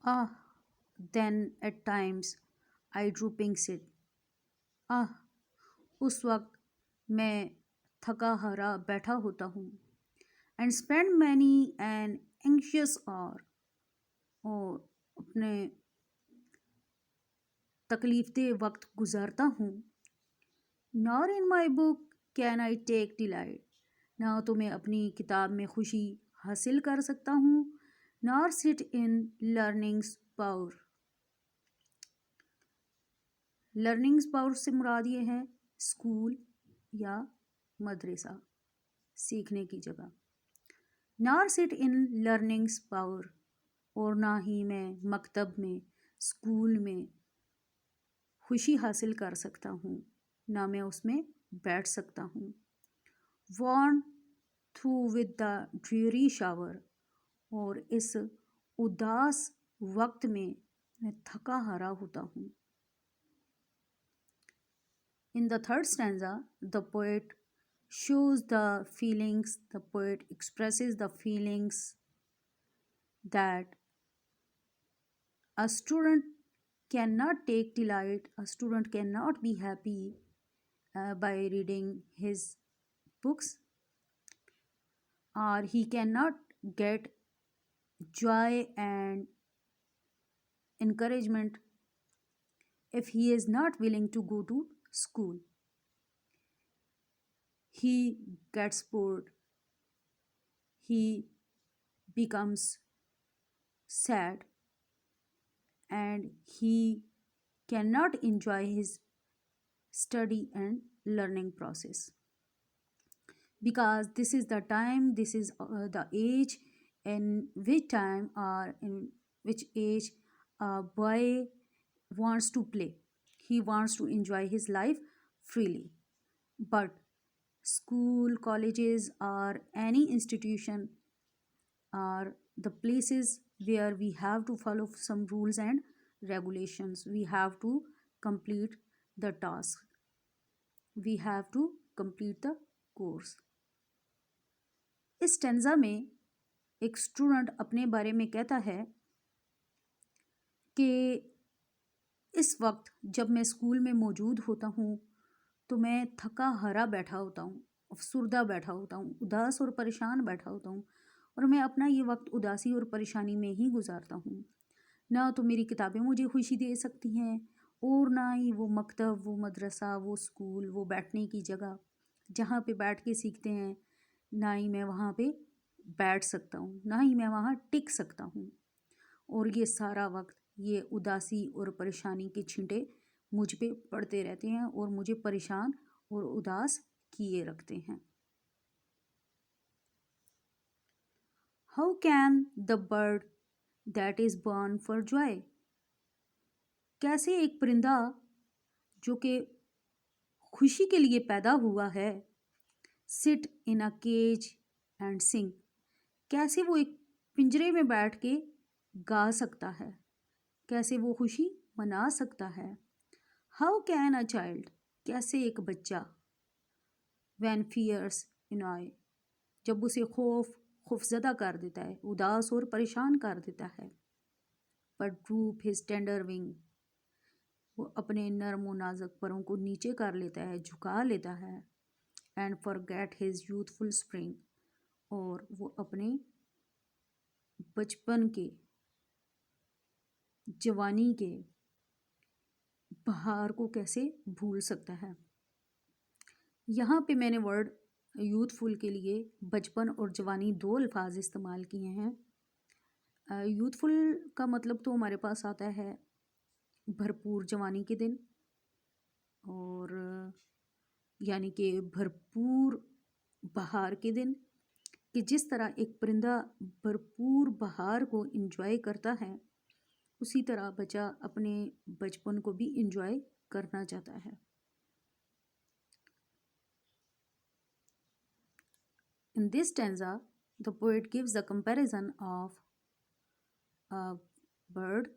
Ah, then at times I drooping sit. आह, उस वक्त मैं थका हारा बैठा होता हूँ and spend many an anxious hour और अपने तकलीफदेह वक्त गुजारता हूँ. Nor in my book can I take delight. ना तो मैं अपनी किताब में खुशी हासिल कर सकता हूँ, nor sit in learnings power. Learnings power से मुराद ये है स्कूल या मदरसा, सीखने की जगह. Nor sit in learnings power, और ना ही मैं मकतब में, स्कूल में खुशी हासिल कर सकता हूँ, ना मैं उसमें बैठ सकता हूँ. Won through with the dreary shower, और इस उदास वक्त में मैं थका हारा होता हूँ. In the third stanza, the poet shows the feelings, the poet expresses the feelings that a student cannot take delight, a student cannot be happy by reading his books, or he cannot get joy and encouragement if he is not willing to go to school. He gets bored, he becomes sad, and he cannot enjoy his study and learning process, because this is the time, this is the age in which time or in which age a boy wants to play, he wants to enjoy his life freely. But school, colleges, or any institution are the places where we have to follow some rules and regulations, we have to complete the task, we have to complete the course. इस टेंजा में एक student अपने बारे में कहता है कि इस वक्त जब मैं स्कूल में मौजूद होता हूँ तो मैं थका हारा बैठा होता हूँ, अफसुर्दा बैठा होता हूँ, उदास और परेशान बैठा होता हूँ, और मैं अपना ये वक्त उदासी और परेशानी में ही गुजारता हूँ. ना तो मेरी किताबें मुझे खुशी दे सकती हैं, और ना ही वो मकतब, वो मदरसा, वो स्कूल, वो बैठने की जगह जहाँ पे बैठ के सीखते हैं, ना ही मैं वहाँ पे बैठ सकता हूँ, ना ही मैं वहाँ टिक सकता हूँ. और ये सारा वक्त ये उदासी और परेशानी के छींटे मुझ पे पड़ते रहते हैं और मुझे परेशान और उदास किए रखते हैं. How can the bird that is born for Joy. कैसे एक परिंदा जो कि खुशी के लिए पैदा हुआ है, sit in a cage and sing, कैसे वो एक पिंजरे में बैठ के गा सकता है, कैसे वो खुशी मना सकता है. हाउ कैन अ चाइल्ड, कैसे एक बच्चा, वैन फियर्स इनॉय, जब उसे खौफजदा कर देता है, उदास और परेशान कर देता है. पर ड्रूप हिज टेंडर विंग, वो अपने नर्म और नाजुक परों को नीचे कर लेता है, झुका लेता है. And forget his youthful spring, और वो अपने बचपन के, जवानी के बहार को कैसे भूल सकता है. यहाँ पे मैंने वर्ड यूथफुल के लिए बचपन और जवानी दो अल्फाज इस्तेमाल किए हैं. यूथफुल का मतलब तो हमारे पास आता है भरपूर जवानी के दिन, और यानी कि भरपूर बहार के दिन, कि जिस तरह एक परिंदा भरपूर बहार को इंजॉय करता है, उसी तरह बच्चा अपने बचपन को भी इंजॉय करना चाहता है. In this stanza, the poet gives the comparison of a bird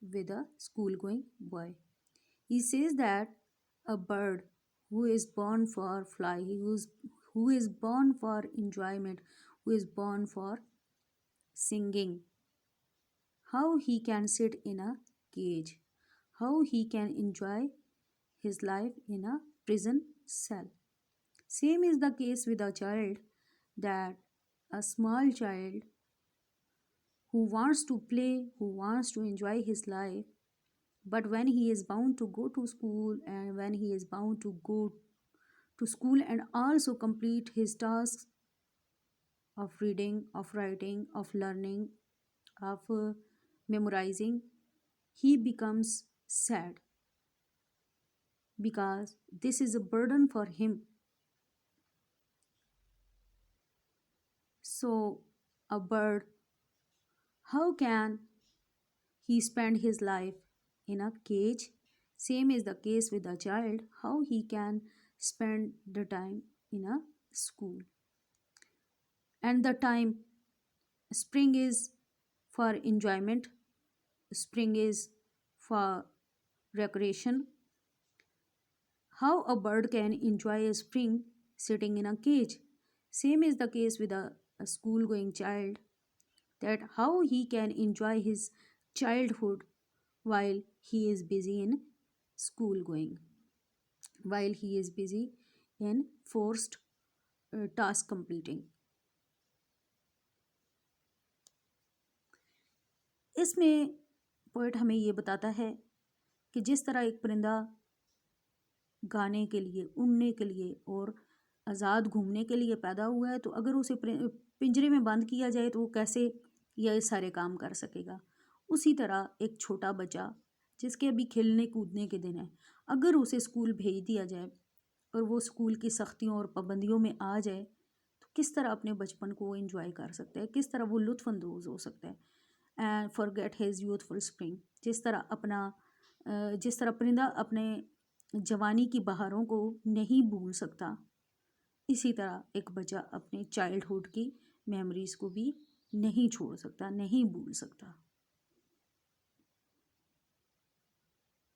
with a school-going boy. He says that a bird who is born for fly, who is born for enjoyment, who is born for singing, how he can sit in a cage, how he can enjoy his life in a prison cell. Same is the case with a child, that a small child who wants to play, who wants to enjoy his life, but when he is bound to go to school, and when he is bound to go to school and also complete his tasks of reading, of writing, of learning, of memorizing, he becomes sad because this is a burden for him. So, a bird, how can he spend his life in a cage? Same is the case with a child, how he can spend the time in a school. And the time, spring is for enjoyment, spring is for recreation. How a bird can enjoy a spring sitting in a cage? Same is the case with a school going child, that how he can enjoy his childhood while he is busy in school going, while he is busy in forced task completing. इसमें poet हमें ये बताता है कि जिस तरह एक परिंदा गाने के लिए, उड़ने के लिए और आज़ाद घूमने के लिए पैदा हुआ है, तो अगर उसे पिंजरे में बंद किया जाए तो वो कैसे ये सारे काम कर सकेगा। उसी तरह एक छोटा बच्चा जिसके अभी खेलने कूदने के दिन है, अगर उसे स्कूल भेज दिया जाए और वो स्कूल की सख्तियों और पाबंदियों में आ जाए, तो किस तरह अपने बचपन को वो इंजॉय कर सकता है, किस तरह वो लुत्फ़अंदोज़ हो सकता है and forget his youthful spring. जिस तरह परिंदा अपने जवानी की बहारों को नहीं भूल सकता, इसी तरह एक बच्चा अपने चाइल्डहुड की मेमोरीज़ को भी नहीं छोड़ सकता, नहीं भूल सकता।